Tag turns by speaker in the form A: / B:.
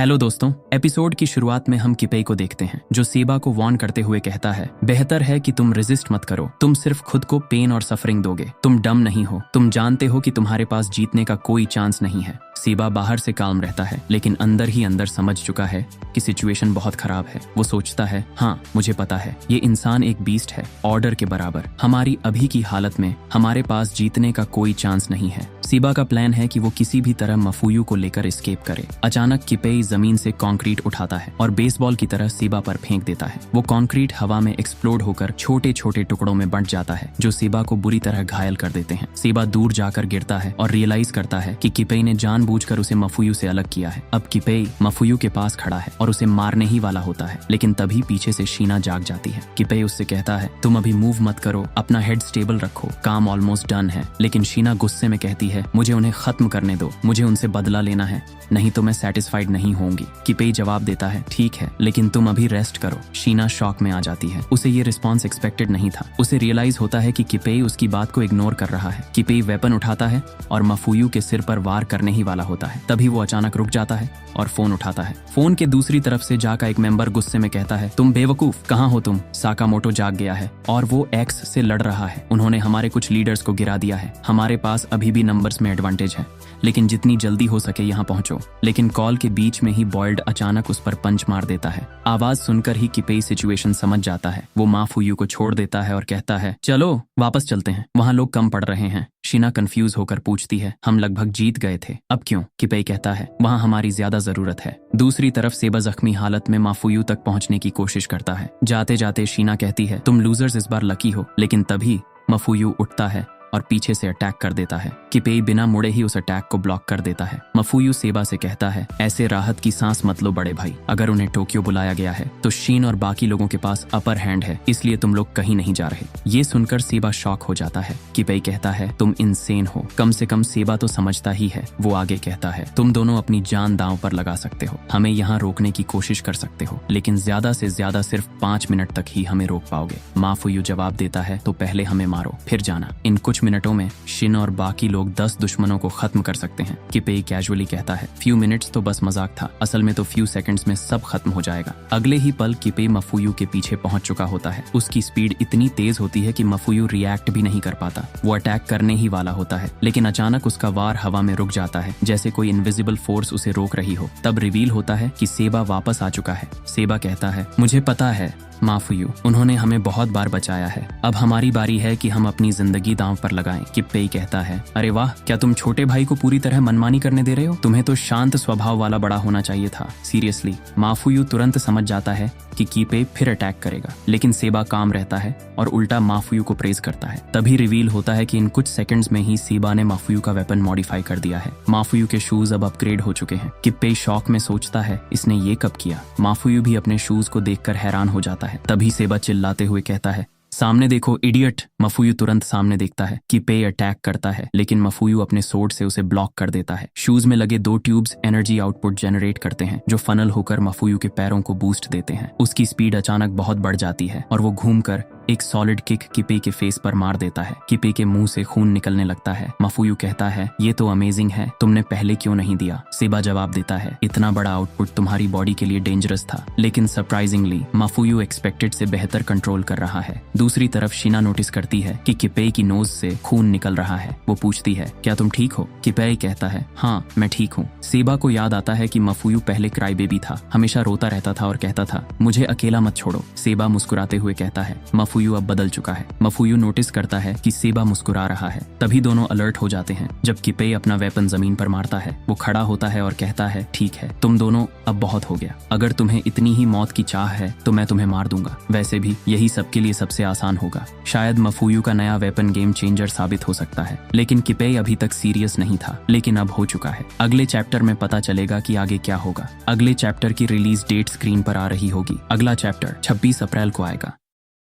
A: Hello दोस्तों, episode की शुरुआत में हम किपेई को देखते हैं जो सेबा को वार्न करते हुए कहता है, बेहतर है कि तुम रेजिस्ट मत करो, तुम सिर्फ खुद को पेन और सफरिंग दोगे। तुम डम नहीं हो, तुम जानते हो कि तुम्हारे पास जीतने का कोई चांस नहीं है। सेबा बाहर से काम रहता है लेकिन अंदर ही अंदर समझ चुका है कि सिचुएशन बहुत खराब है। वो सोचता है, हाँ मुझे पता है, ये इंसान एक बीस्ट है, ऑर्डर के बराबर। हमारी अभी की हालत में हमारे पास जीतने का कोई चांस नहीं है। सेबा का प्लान है कि वो किसी भी तरह मफुयू को लेकर एस्केप करे। अचानक किपेई जमीन से कंक्रीट उठाता है और बेसबॉल की तरह सेबा पर फेंक देता है। वो कंक्रीट हवा में एक्सप्लोड होकर छोटे छोटे टुकड़ों में बंट जाता है जो सेबा को बुरी तरह घायल कर देते हैं। सेबा दूर जाकर गिरता है और रियलाइज करता है कि किपेई ने जानबूझकर उसे मफुयू से अलग किया है। अब किपेई मफुयू के पास खड़ा है और उसे मारने ही वाला होता है, लेकिन तभी पीछे से शीना जाग जाती है। किपेई उससे कहता है, तुम अभी मूव मत करो, अपना हेड स्टेबल रखो, काम ऑलमोस्ट डन है। लेकिन शीना गुस्से में कहती है, मुझे उन्हें खत्म करने दो, मुझे उनसे बदला लेना है, नहीं तो मैं सेटिस्फाइड नहीं होंगी। किपेई जवाब देता है, ठीक है, लेकिन तुम अभी रेस्ट करो। शीना शॉक में आ जाती है, उसे ये रिस्पॉन्स एक्सपेक्टेड नहीं था। उसे रियलाइज होता है कि किपेई उसकी बात को इग्नोर कर रहा है। किपेई वेपन उठाता है और मफुयू के सिर पर वार करने ही वाला होता है। तभी वो अचानक रुक जाता है और फोन उठाता है। फोन के दूसरी तरफ से जा का एक मेंबर गुस्से में कहता है, तुम बेवकूफ, कहाँ हो तुम? साकामोटो जाग गया है और वो एक्स से लड़ रहा है। उन्होंने हमारे कुछ लीडर्स को गिरा दिया है। हमारे पास अभी भी नंबर्स में एडवांटेज है, लेकिन जितनी जल्दी हो सके यहाँ पहुंचो। लेकिन कॉल के बीच में ही बॉयल्ड अचानक उस पर पंच मार देता है। आवाज सुनकर ही किपेई सिचुएशन समझ जाता है। वो माफुयू को छोड़ देता है और कहता है, चलो वापस चलते हैं, वहाँ लोग कम पड़ रहे हैं। शीना कंफ्यूज होकर पूछती है, हम लगभग जीत गए थे, अब क्यों? किपेई कहता है, वहाँ हमारी ज्यादा जरूरत है। दूसरी तरफ सेबा जख्मी हालत में माफुयू तक पहुंचने की कोशिश करता है। जाते जाते शीना कहती है, तुम लूजर्स इस बार लकी हो। लेकिन तभी मफुयू उठता है और पीछे से अटैक कर देता है। किपेई बिना मुड़े ही उस अटैक को ब्लॉक कर देता है। मफुयू सेबा से कहता है, ऐसे राहत की सांस मत लो बड़े भाई, अगर उन्हें टोक्यो बुलाया गया है तो शीन और बाकी लोगों के पास अपर हैंड है, इसलिए तुम लोग कहीं नहीं जा रहे। ये सुनकर सेबा शॉक हो जाता है। किपेई कहता है, तुम इंसेन हो, कम से कम सेबा तो समझता ही है। वो आगे कहता है, तुम दोनों अपनी जान दांव पर लगा सकते हो, हमें यहाँ रोकने की कोशिश कर सकते हो, लेकिन ज्यादा से ज्यादा सिर्फ 5 मिनट तक ही हमें रोक पाओगे। माफुयू जवाब देता है, तो पहले हमें मारो फिर जाना। इन कुछ मिनटों में शिन और बाकी लोग 10 दुश्मनों को खत्म कर सकते हैं। किपेई कैजुअली कहता है, फ्यू मिनट्स तो बस मजाक था, असल में तो फ्यू सेकंड्स में सब खत्म हो जाएगा। अगले ही पल किपेई मफुयू के पीछे पहुंच चुका होता है। उसकी स्पीड इतनी तेज होती है कि मफुयू रिएक्ट भी नहीं कर पाता। वो अटैक करने ही वाला होता है, लेकिन अचानक उसका वार हवा में रुक जाता है, जैसे कोई इनविजिबल फोर्स उसे रोक रही हो। तब रिवील होता है कि सेबा वापस आ चुका है। सेबा कहता है, मुझे पता है माफुयू, उन्होंने हमें बहुत बार बचाया है, अब हमारी बारी है कि हम अपनी जिंदगी दांव पर लगाएं। किपेई कहता है, अरे वाह, क्या तुम छोटे भाई को पूरी तरह मनमानी करने दे रहे हो? तुम्हें तो शांत स्वभाव वाला बड़ा होना चाहिए था, सीरियसली। माफुयू तुरंत समझ जाता है कि किपेई फिर अटैक करेगा, लेकिन सेबा काम रहता है और उल्टा माफुयू को प्रेज करता है। तभी रिवील होता है कि इन कुछ सेकंड्स में ही सेबा ने माफुयू का वेपन मॉडिफाई कर दिया है। माफुयू के शूज अब अपग्रेड हो चुके हैं। किपेई शॉक में सोचता है, इसने ये कब किया? माफुयू भी अपने शूज को देखकर हैरान हो जाता है। तभी सेबा चिल्लाते हुए कहता है, सामने देखो इडियट। मफुयू तुरंत सामने देखता है। किपेई अटैक करता है, लेकिन मफुयू अपने सोर्ड से उसे ब्लॉक कर देता है। शूज में लगे 2 ट्यूब्स एनर्जी आउटपुट जनरेट करते हैं जो फनल होकर मफुयू के पैरों को बूस्ट देते हैं। उसकी स्पीड अचानक बहुत बढ़ जाती है और वो घूमकर एक सॉलिड किक किपेई के फेस पर मार देता है। किपेई के मुंह से खून निकलने लगता है। मफुयू कहता है, ये तो अमेजिंग है, तुमने पहले क्यों नहीं दिया? सेबा जवाब देता है, इतना बड़ा आउटपुट तुम्हारी बॉडी के लिए डेंजरस था, लेकिन सरप्राइजिंगली मफुयू एक्सपेक्टेड से बेहतर कंट्रोल कर रहा है। दूसरी तरफ शीना नोटिस करती है कि किपेई की नोज से खून निकल रहा है। वो पूछती है, क्या तुम ठीक हो? किपेई कहता है, हाँ मैं ठीक हूँ। सेबा को याद आता है कि मफुयू पहले क्राई बेबी था, हमेशा रोता रहता था और कहता था, मुझे अकेला मत छोड़ो। सेबा मुस्कुराते हुए कहता है, मफुयू अब बदल चुका है। मफुयू नोटिस करता है कि सेबा मुस्कुरा रहा है। तभी दोनों अलर्ट हो जाते हैं जब किपेई अपना वेपन जमीन पर मारता है। वो खड़ा होता है और कहता है, ठीक है, तुम दोनों अब बहुत हो गया, अगर तुम्हें इतनी ही मौत की चाह है तो मैं तुम्हें मार दूंगा। वैसे भी यही सबके लिए सबसे आसान होगा। शायद मफुयू का नया वेपन गेम चेंजर साबित हो सकता है। लेकिन किपेई अभी तक सीरियस नहीं था, लेकिन अब हो चुका है। अगले चैप्टर में पता चलेगा कि आगे क्या होगा। अगले चैप्टर की रिलीज डेट स्क्रीन पर आ रही होगी। अगला चैप्टर 26 अप्रैल को आएगा।